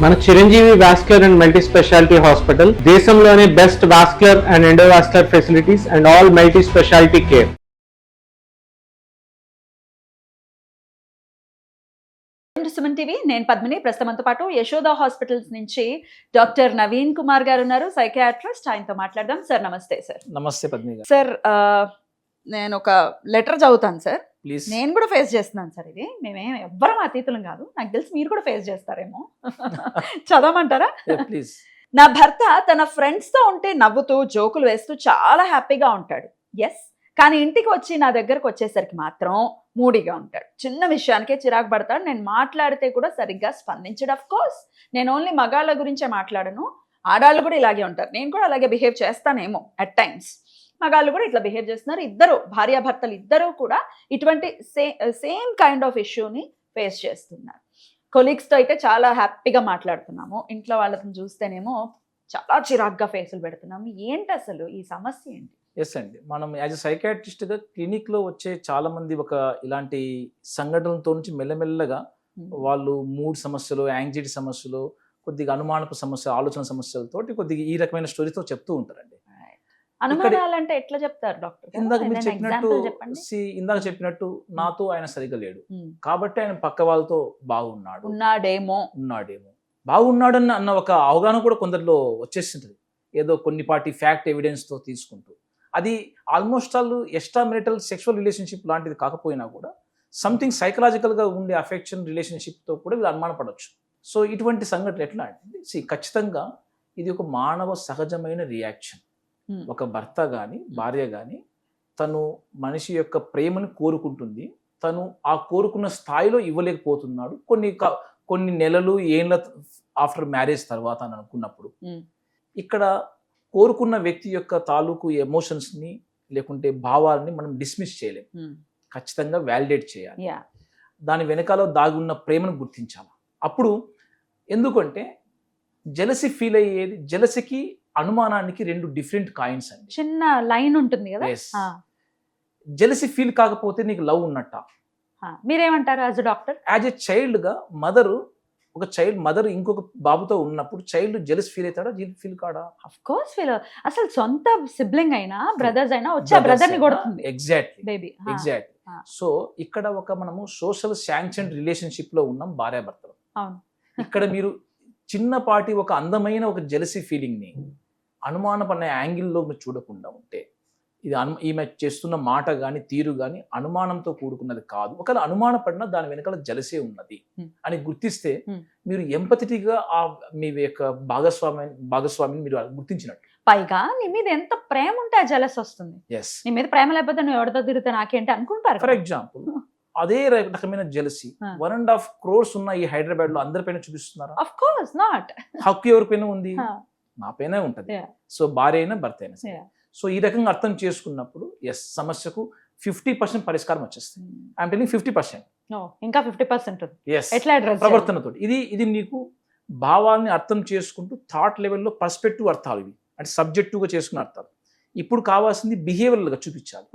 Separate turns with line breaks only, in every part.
మన Chiranjeevi vascular and multi specialty hospital దేశంలోనే best vascular and endovascular facilities and all multi specialty care.
Suman TV, నేను పద్మిని. ప్రస్తుతంతో పాటు Yashoda hospitals నుంచి డాక్టర్ నవీన్ కుమార్ గారు ఉన్నారు, సైకియాట్రిస్ట్. ఆయనతో మాట్లాడదాం. సార్ నమస్తే. సార్
నమస్తే పద్మిని గారు.
సార్, నేను ఒక లెటర్ చదువుతాను సార్.
ప్లీజ్.
నేను కూడా ఫేస్ చేస్తున్నాను సార్. ఇది మేమేం ఎవ్వరం అతీతులం కాదు. నాకు తెలిసి మీరు కూడా ఫేస్ చేస్తారేమో. చదవమంటారా?
ప్లీజ్.
నా భర్త తన ఫ్రెండ్స్ తో ఉంటే నవ్వుతూ జోకులు వేస్తూ చాలా హ్యాపీగా ఉంటాడు. ఎస్, కానీ ఇంటికి వచ్చి నా దగ్గరకు వచ్చేసరికి మాత్రం మూడీగా ఉంటాడు. చిన్న విషయానికే చిరాకు పడతాడు. నేను మాట్లాడితే కూడా సరిగ్గా స్పందించడు. ఆఫ్ కోర్స్ నేను ఓన్లీ మగాళ్ళ గురించే మాట్లాడను, ఆడాళ్ళు కూడా ఇలాగే ఉంటారు. నేను కూడా అలాగే బిహేవ్ చేస్తానేమో అట్ టైమ్స్. మగాళ్ళు కూడా ఇట్లా బిహేవ్ చేస్తున్నారు. ఇద్దరు భార్యాభర్తలు ఇద్దరు కూడా ఇటువంటి సేమ్ కైండ్ ఆఫ్ ఇష్యూని ఫేస్ చేస్తున్నారు. కొలీగ్స్తో అయితే చాలా హ్యాపీగా మాట్లాడుతున్నాము, ఇంట్లో వాళ్ళని చూస్తేనేమో చాలా చిరాగ్గా ఫేసులు పెడుతున్నాము. ఏంటి అసలు ఈ సమస్య ఏంటి?
ఎస్ అండి, మనం యాజ్ ఎ సైకాట్రిస్ట్గా క్లినిక్లో వచ్చే చాలామంది ఒక ఇలాంటి సంఘటనలతో నుంచి మెల్లమెల్లగా వాళ్ళు మూడ్ సమస్యలు, యాంగ్జైటీ సమస్యలు, కొద్దిగా అనుమానపు సమస్య, ఆలోచన సమస్యలతోటి కొద్దిగా ఈ రకమైన స్టోరీతో చెప్తూ ఉంటారండి.
అనుమానాలంటే ఎట్లా చెప్తారు డాక్టర్?
ఇందాక మీరు చెప్పినట్టు ఇందాక చెప్పినట్టు నాతో ఆయన సరిగా లేడు కాబట్టి ఆయన పక్క వాళ్ళతో
ఉన్నాడేమో
బాగున్నాడని అన్న ఒక అవగాహన కూడా కొందరిలో వచ్చేస్తుంటుంది, ఏదో కొన్నిపాటి ఫ్యాక్ట్ ఎవిడెన్స్తో తీసుకుంటూ. అది almost all extra marital sexual relationship లాంటిది కాకపోయినా కూడా సంథింగ్ సైకలాజికల్గా ఉండే అఫెక్షన్ రిలేషన్షిప్తో కూడా వీళ్ళు అనుమానపడవచ్చు. సో ఇటువంటి సంఘటనలు ఎట్లా అంటే ఖచ్చితంగా ఇది ఒక మానవ సహజమైన రియాక్షన్. ఒక భర్త కానీ భార్య కానీ తను మనిషి యొక్క ప్రేమను కోరుకుంటుంది, తను ఆ కోరుకున్న స్థాయిలో ఇవ్వలేకపోతున్నాడు కొన్ని నెలలు ఏళ్ళ ఆఫ్టర్ మ్యారేజ్ తర్వాత అని అనుకున్నప్పుడు ఇక్కడ కోరుకున్న వ్యక్తి యొక్క తాలూకు ఎమోషన్స్ని లేకుంటే భావాలని మనం డిస్మిస్ చేయలేం, ఖచ్చితంగా వ్యాలిడేట్ చేయాలి. దాని వెనకాల దాగి ఉన్న ప్రేమను గుర్తించాలి. అప్పుడు ఎందుకంటే జెలసీ ఫీల్ అయ్యేది, జెలసీకి అనుమానానికి రెండు డిఫరెంట్ కాయిన్స్ అండి.
చిన్న లైన్ ఉంటుంది కదా.
జెలసీ ఫీల్ కాకపోతే నీకు లవ్ ఉన్నట్ట.
మీరేమంటారు యాజ్ డాక్టర్?
యాజ్ ఎ చైల్డ్గా మదర్ ఇంకొక బాబుతో ఉన్నప్పుడు చైల్డ్ జెలస్ ఫీల్ అవుతాడా, ఫీల్ కాడా?
Of course feel. అసలు సొంత సిబ్లింగ్ అయినా బ్రదర్స్ అయినా వచ్చి బ్రదర్ ని కొడుతుంది.
ఎగ్జాక్ట్లీ. సో ఇక్కడ ఒక మనము సోషల్ శాంక్షన్ రిలేషన్షిప్ లో ఉన్నాం భార్యాభర్తలు. ఇక్కడ మీరు చిన్నపాటి ఒక అందమైన ఒక జెలసీ ఫీలింగ్ ని అనుమానపడిన యాంగిల్లో మీరు చూడకుండా ఉంటే, ఇది ఈమె చేస్తున్న మాట కానీ తీరు కానీ అనుమానంతో కూడుకున్నది కాదు, ఒకవేళ అనుమానపడినా దాని వెనకాల జలసే ఉన్నది అని గుర్తిస్తే మీరు ఎంపథెటిక్గా మీ యొక్క భాగస్వామిని మీరు గుర్తించినట్టు.
పైగా నీ మీద ఎంత ప్రేమ ఉంటే ఆ జలస్ వస్తుంది. నీ మీద ప్రేమ లేకపోతే నువ్వు ఎవరితో తిరిగితే నాకేంటి అనుకుంటారు.
ఫర్ ఎగ్జాంపుల్ అదే రకమైన జెలసీ 1.5 crores ఉన్న ఈ హైదరాబాద్ లో అందరిపైన చూపిస్తున్నారా?
Of course not.
హక్కు ఎవరిపైన ఉంది? నా పైన ఉంటది. సో భార్య అయినా భర్త అయినా. సో ఈ రకంగా అర్థం చేసుకున్నప్పుడు సమస్యకు 50% పరిష్కారం వచ్చేస్తుంది. I'm telling 50%.
ఇంకా 50%
ప్రవర్తనతో ఇది నీకు భావాల్ని అర్థం చేసుకుంటూ థాట్ లెవెల్లో పర్స్పెక్టివ్ అర్థాలు ఇవి, అంటే సబ్జెక్టివ్గా చేసుకున్న అర్థాలు. ఇప్పుడు కావాల్సింది బిహేవియర్గా చూపించాలి.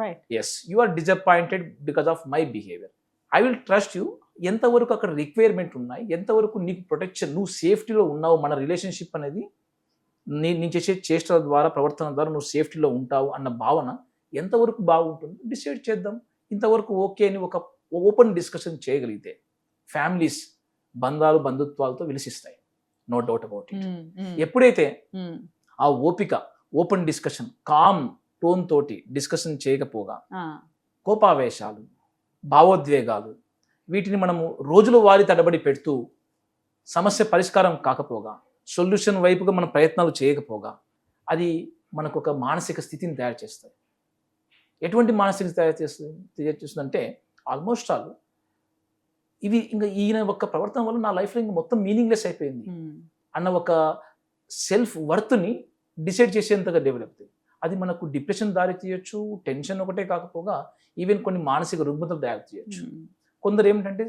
You are disappointed because of my behaviour, I will trust you. ఎంతవరకు అక్కడ రిక్వైర్మెంట్ ఉన్నాయి, ఎంతవరకు నీకు ప్రొటెక్షన్, నువ్వు సేఫ్టీలో ఉన్నావు, మన రిలేషన్షిప్ అనేది నేను చేసే చేష్టల ద్వారా, ప్రవర్తన ద్వారా నువ్వు సేఫ్టీలో ఉంటావు అన్న భావన ఎంతవరకు బాగుంటుంది డిసైడ్ చేద్దాం. ఇంతవరకు ఓకే అని ఒక ఓపెన్ డిస్కషన్ చేయగలిగితే ఫ్యామిలీస్, బంధుత్వాలతో విలసిస్తాయి. No doubt about it. ఎప్పుడైతే ఆ ఓపెన్ డిస్కషన్, కామ్ టోన్ తోటి డిస్కషన్ చేయకపోగా కోపావేశాలు, భావోద్వేగాలు వీటిని మనము రోజుల వారి తడబడి పెడుతూ సమస్య పరిష్కారం కాకపోగా, సొల్యూషన్ వైపుగా మనం ప్రయత్నాలు చేయకపోగా అది మనకు ఒక మానసిక స్థితిని తయారు చేస్తుంది. ఎటువంటి మానసిక తయారు చేస్తుందంటే ఆల్మోస్ట్ ఆల్ ఇవి ఇంకా ఈయన ఒక ప్రవర్తన వల్ల నా లైఫ్లో ఇంకా మొత్తం మీనింగ్లెస్ అయిపోయింది అన్న ఒక సెల్ఫ్ వర్త్ని డిసైడ్ చేసేంతగా డెవలప్ అవుతుంది. అది మనకు డిప్రెషన్ దారి తీయచ్చు, టెన్షన్ ఒకటే కాకపోగా ఈవెన్ కొన్ని మానసిక రుగ్మతలు దారి తీయచ్చు. కొందరు ఏమిటంటే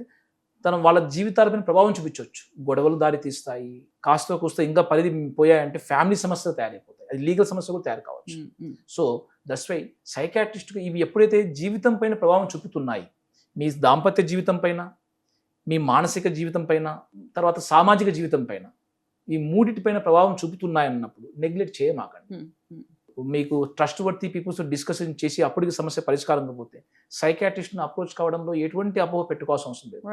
వాళ్ళ జీవితాలపైన ప్రభావం చూపించవచ్చు, గొడవలు దారి తీస్తాయి, కాస్త కూస్తో ఇంకా పరిధి పోయాయంటే ఫ్యామిలీ సమస్యలు తయారైపోతాయి, అది లీగల్ సమస్య కూడా తయారు కావచ్చు. సో దట్స్ వై సైకాట్రిస్ట్గా ఇవి ఎప్పుడైతే జీవితం పైన ప్రభావం చూపుతున్నాయి, మీ దాంపత్య జీవితం పైన, మీ మానసిక జీవితం పైన, తర్వాత సామాజిక జీవితం పైన, ఈ మూడిటిపైన ప్రభావం చూపుతున్నాయన్నప్పుడు నెగ్లెక్ట్ చేయమాకండి. మీకు ట్రస్ట్ వర్తీ పీపుల్స్ డిస్కషన్ చేసి అప్పటికి సమస్య పరిష్కారం కాకపోతే సైకాట్రిస్ట్ని అప్రోచ్ కావడంలో ఎటువంటి అపోహ పెట్టుకోవాల్సిన అవసరం లేదు.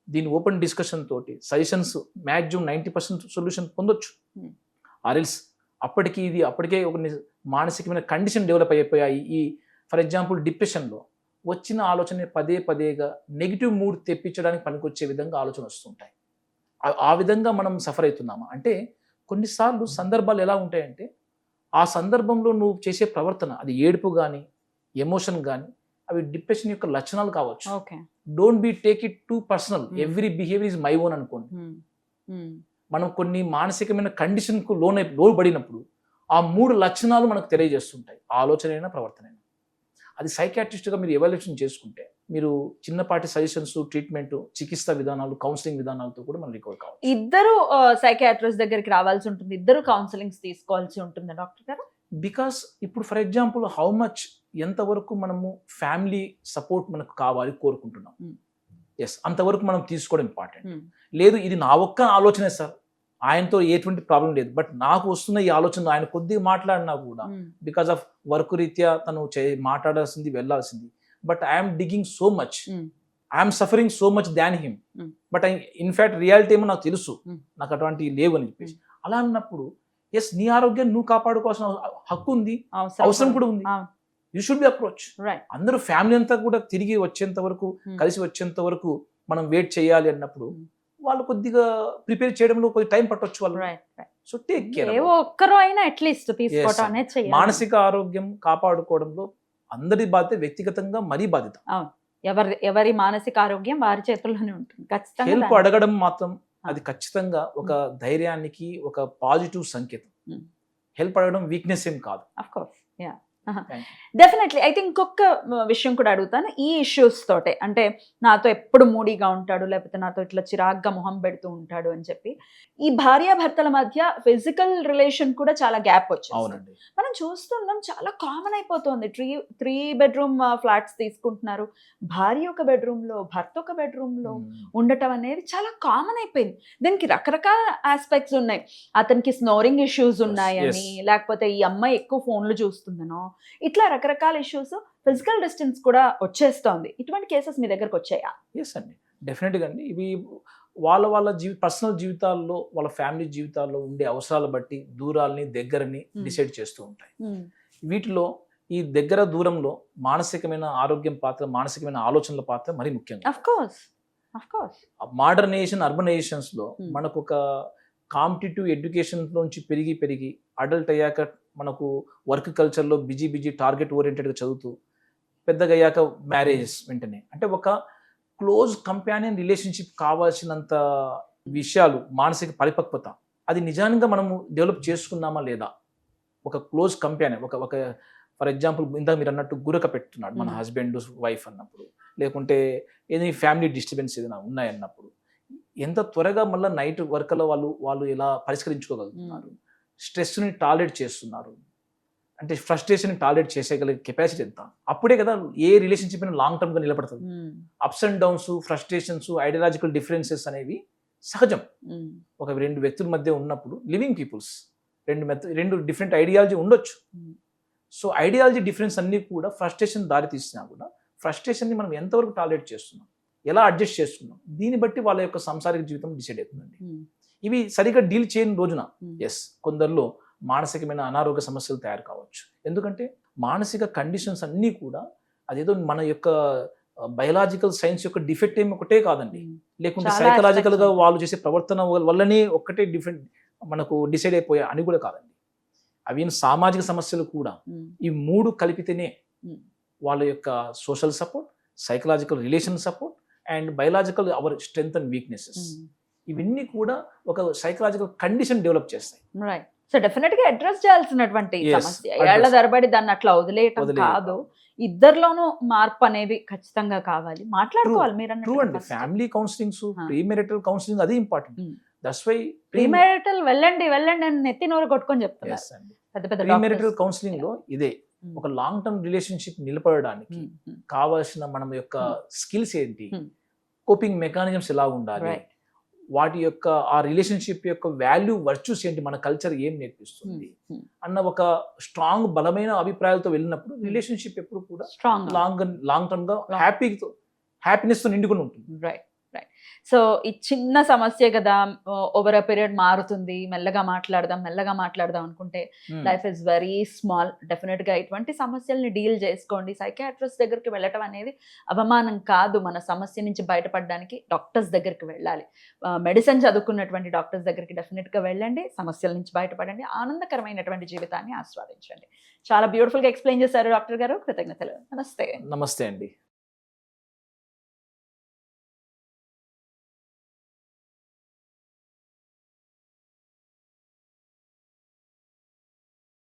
దీని ఓపెన్ డిస్కషన్ తోటి సజెషన్స్ మ్యాక్సిమం 90% సొల్యూషన్ పొందొచ్చు. ఆర్ఎల్స్ అప్పటికే ఒక మానసికమైన కండిషన్ డెవలప్ అయిపోయాయి. ఈ ఫర్ ఎగ్జాంపుల్ డిప్రెషన్లో వచ్చిన ఆలోచన పదేగా నెగిటివ్ మూడ్ తెప్పించడానికి పనికొచ్చే విధంగా ఆలోచన వస్తుంటాయి. ఆ విధంగా మనం సఫర్ అవుతున్నామా అంటే కొన్నిసార్లు సందర్భాలు ఎలా ఉంటాయంటే ఆ సందర్భంలో నువ్వు చేసే ప్రవర్తన అది ఏడుపు కానీ ఎమోషన్ కానీ అవి డిప్రెషన్ యొక్క లక్షణాలు కావచ్చు. Don't be take it too personal. Every behaviour is my own అనుకోండి. మనం కొన్ని మానసికమైన కండిషన్కు లోబడినప్పుడు ఆ 3 లక్షణాలు మనకు తెలియజేస్తుంటాయి, ఆలోచన అయినా ప్రవర్తన అయినా. అది సైకాట్రిస్ట్గా మీరు ఎవాల్యుయేషన్ చేసుకుంటే మీరు చిన్నపాటి సజెషన్స్, ట్రీట్మెంట్, చికిత్సా విధానాలు, కౌన్సిలింగ్ విధానాలతో కూడా మనం రికవర్ కావాలి.
ఇద్దరు సైకాట్రిస్ట్ దగ్గరికి రావాల్సి ఉంటుంది, ఇద్దరు కౌన్సిలింగ్స్ తీసుకోవాల్సి ఉంటుంది డాక్టర్ గారు.
బికాస్ ఇప్పుడు ఫర్ ఎగ్జాంపుల్ హౌ మచ్ ఎంతవరకు మనము ఫ్యామిలీ సపోర్ట్ మనకు కావాలి కోరుకుంటున్నాం. ఎస్, అంతవరకు మనం తీసుకోవడం ఇంపార్టెంట్. లేదు ఇది నా ఒక్క ఆలోచనే సార్, ఆయనతో ఎటువంటి ప్రాబ్లం లేదు, బట్ నాకు వస్తున్న ఈ ఆలోచన ఆయన కొద్దిగా మాట్లాడినా కూడా బికాస్ ఆఫ్ వర్క్ రీత్యా తను మాట్లాడాల్సింది వెళ్ళాల్సింది, but I'm digging so much, I'm suffering so much than him, but in fact reality ఏమో నాకు తెలుసు, నాకు అటువంటి లేవు అని చెప్పేసి అలా అన్నప్పుడు ఎస్ నీ ఆరోగ్యాన్ని నువ్వు కాపాడుకోవాల్సిన హక్కు ఉంది, అవసరం కూడా ఉంది. You should be approach. అందరూ ఫ్యామిలీ అంతా కూడా తిరిగి వచ్చేంత వరకు, కలిసి వచ్చేంత వరకు మనం వెయిట్ చేయాలి అన్నప్పుడు వాళ్ళు కొద్దిగా ప్రిపేర్ చేయడంలో కొద్దిగా టైం పట్టొచ్చు వాళ్ళు. So take care.
ఒక్కరు అయినా అట్లీస్ట్ తీసుకోవడం అనేది చేయాలి.
మానసిక ఆరోగ్యం కాపాడుకోవడంలో అందరి బాధ్యత, వ్యక్తిగతంగా మరీ బాధ్యత.
ఎవరి మానసిక ఆరోగ్యం వారి చేతుల్లోనే ఉంటుంది. ఖచ్చితంగా
హెల్ప్ అడగడం మాత్రం అది ఖచ్చితంగా ఒక ధైర్యానికి ఒక పాజిటివ్ సంకేతం. హెల్ప్ అడగడం వీక్నెస్ ఏం కాదు.
Of course, yeah, definitely. అయితే ఇంకొక విషయం కూడా అడుగుతాను, ఈ ఇష్యూస్ తోటే, అంటే నాతో ఎప్పుడు మూడీగా ఉంటాడు, లేకపోతే నాతో ఇట్లా చిరాగ్గా మొహం పెడుతూ ఉంటాడు అని చెప్పి ఈ భార్యాభర్తల మధ్య ఫిజికల్ రిలేషన్ కూడా చాలా గ్యాప్ వచ్చింది. మనం చూస్తున్నాం, చాలా కామన్ అయిపోతుంది. 3 bedroom ఫ్లాట్స్ తీసుకుంటున్నారు, భార్య ఒక బెడ్రూమ్ లో, భర్త ఒక బెడ్రూమ్ లో ఉండటం అనేది చాలా కామన్ అయిపోయింది. దీనికి రకరకాల ఆస్పెక్ట్స్ ఉన్నాయి. అతనికి స్నోరింగ్ ఇష్యూస్ ఉన్నాయని, లేకపోతే ఈ అమ్మాయి ఎక్కువ ఫోన్లు చూస్తుందనో, ఇట్లా రకరకాల ఇష్యూస్, ఫిజికల్ డిస్టెన్స్ కూడా వచ్చేస్తోంది. ఇటువంటి కేసెస్ మీ దగ్గరకు వచ్చాయా?
ఎస్ అండి, డెఫినెట్గా అండి. ఇవి వాళ్ళ పర్సనల్ జీవితాల్లో, వాళ్ళ ఫ్యామిలీ జీవితాల్లో ఉండే అవసరాలు బట్టి దూరాల్ని దగ్గరని డిసైడ్ చేస్తూ ఉంటాయి. వీటిలో ఈ దగ్గర దూరంలో మానసికమైన ఆరోగ్యం పాత్ర, మానసికమైన ఆలోచనల పాత్ర మరీ ముఖ్యంగా. మోడర్నైజేషన్, అర్బనైజేషన్స్ లో మనకు ఒక కాంపిటేటివ్ ఎడ్యుకేషన్ నుంచి పెరిగి అడల్ట్ అయ్యాక మనకు వర్క్ కల్చర్లో బిజీ టార్గెట్ ఓరియంటెడ్గా చదువుతూ పెద్దగా అయ్యాక మ్యారేజెస్ వెంటనే, అంటే ఒక క్లోజ్ కంపానియన్ రిలేషన్షిప్ కావాల్సినంత విషయాలు, మానసిక పరిపక్వత అది నిజంగా మనము డెవలప్ చేసుకున్నామా లేదా? ఒక క్లోజ్ కంపానియన్, ఒక ఫర్ ఎగ్జాంపుల్ ఇందాక మీరు అన్నట్టు గురక పెట్టున్నాడు మన హస్బెండ్ వైఫ్ అన్నప్పుడు, లేకుంటే ఏదైనా ఫ్యామిలీ డిస్టర్బెన్స్ ఏదైనా ఉన్నాయన్నప్పుడు ఎంత త్వరగా మళ్ళీ నైట్ వర్క్లో వాళ్ళు ఎలా పరిష్కరించుకోగలుగుతున్నారు, స్ట్రెస్ని టాలరేట్ చేస్తున్నారు, అంటే ఫ్రస్ట్రేషన్ టాలరేట్ చేసేగలిగే కెపాసిటీ ఎంత, అప్పుడే కదా ఏ రిలేషన్షిప్ అయినా లాంగ్ టర్మ్గా నిలబడుతుంది. Ups and downs, frustrations, ideological differences అనేవి సహజం. ఒక 2 వ్యక్తుల మధ్య ఉన్నప్పుడు లివింగ్ పీపుల్స్ 2 డిఫరెంట్ ఐడియాలజీ ఉండొచ్చు. సో ఐడియాలజీ డిఫరెన్స్ అన్నీ కూడా ఫ్రస్ట్రేషన్ దారి తీసినా కూడా ఫ్రస్ట్రేషన్ని మనం ఎంతవరకు టాలరేట్ చేస్తున్నాం, ఎలా అడ్జస్ట్ చేస్తున్నాం, దీన్ని బట్టి వాళ్ళ యొక్క సంసారిక జీవితం డిసైడ్ అవుతుందండి. ఇవి సరిగ్గా డీల్ చేయని రోజున ఎస్ కొందరిలో మానసికమైన అనారోగ్య సమస్యలు తయారు కావచ్చు. ఎందుకంటే మానసిక కండిషన్స్ అన్నీ కూడా అదేదో మన యొక్క బయలాజికల్ సైన్స్ యొక్క డిఫెక్ట్ ఏమి ఒకటే కాదండి, లేకుంటే సైకలాజికల్గా వాళ్ళు చేసే ప్రవర్తన వల్లనే ఒక్కటే డిఫరెంట్ మనకు డిసైడ్ అయిపోయా అని కూడా కాదండి. అవి సామాజిక సమస్యలు కూడా ఈ 3 కలిపితేనే వాళ్ళ యొక్క social support, psychological relation support and biological hour strength and weaknesses ఇవన్నీ కూడా ఒక సైకలాజికల్ కండిషన్ డెవలప్ చేస్తాయి.
సో డెఫినెట్ గా అడ్రస్ చేయాల్సినటువంటి సమస్య, ఏళ్ల తరబడి దాన్ని అట్లా వదిలేయటం కాదు. ఇద్దరిలోనూ మార్పు అనేది ఖచ్చితంగా కావాలి, మాట్లాడుకోవాలి. మీరు
అన్నట్టు ఫ్యామిలీ కౌన్సిలింగ్స్, ప్రీమెరిటల్ కౌన్సిలింగ్ అది ఇంపార్టెంట్. దట్స్ వై
ప్రీమెరిటల్ వెళ్ళండి అని నెత్తి నోరు కొట్టుకొని చెప్తున్నారు.
ప్రీమెరిటల్ కౌన్సిలింగ్ లో ఇదే ఒక లాంగ్ టర్మ్ రిలేషన్షిప్ నిలబడడానికి కావాల్సిన మనం యొక్క స్కిల్స్ ఏంటి, కోపింగ్ మెకానిజమ్స్ ఎలా ఉండాలి, వాటి యొక్క ఆ రిలేషన్షిప్ యొక్క వాల్యూ వర్చ్యూస్ ఏంటి, మన కల్చర్ ఏం నేర్పిస్తుంది అన్న ఒక స్ట్రాంగ్ బలమైన అభిప్రాయాలతో వెళ్ళినప్పుడు రిలేషన్షిప్ ఎప్పుడు కూడా
స్ట్రాంగ్
లాంగ్ టర్మ్ గా హ్యాపీనెస్ తో నిండుకుని ఉంటుంది.
Right right. సో ఈ చిన్న సమస్య కదా, ఓవర్ అ పీరియడ్ మారుతుంది, మెల్లగా మాట్లాడదాం అనుకుంటే life is very small. Definite గా ఇటువంటి సమస్యల్ని డీల్ చేసుకోండి. సైకియాట్రిస్ట్ దగ్గరికి వెళ్ళటం అనేది అవమానం కాదు. మన సమస్య నుంచి బయటపడడానికి డాక్టర్స్ దగ్గరికి వెళ్ళాలి. మెడిసిన్ చదువుకున్నటువంటి డాక్టర్స్ దగ్గరికి డెఫినెట్ గా వెళ్ళండి, సమస్యల నుంచి బయటపడండి, ఆనందకరమైనటువంటి జీవితాన్ని ఆస్వాదించండి. చాలా బ్యూటిఫుల్ గా ఎక్స్ప్లెయిన్ చేశారు డాక్టర్ గారు. కృతజ్ఞతలు. నమస్తే.
నమస్తే అండి.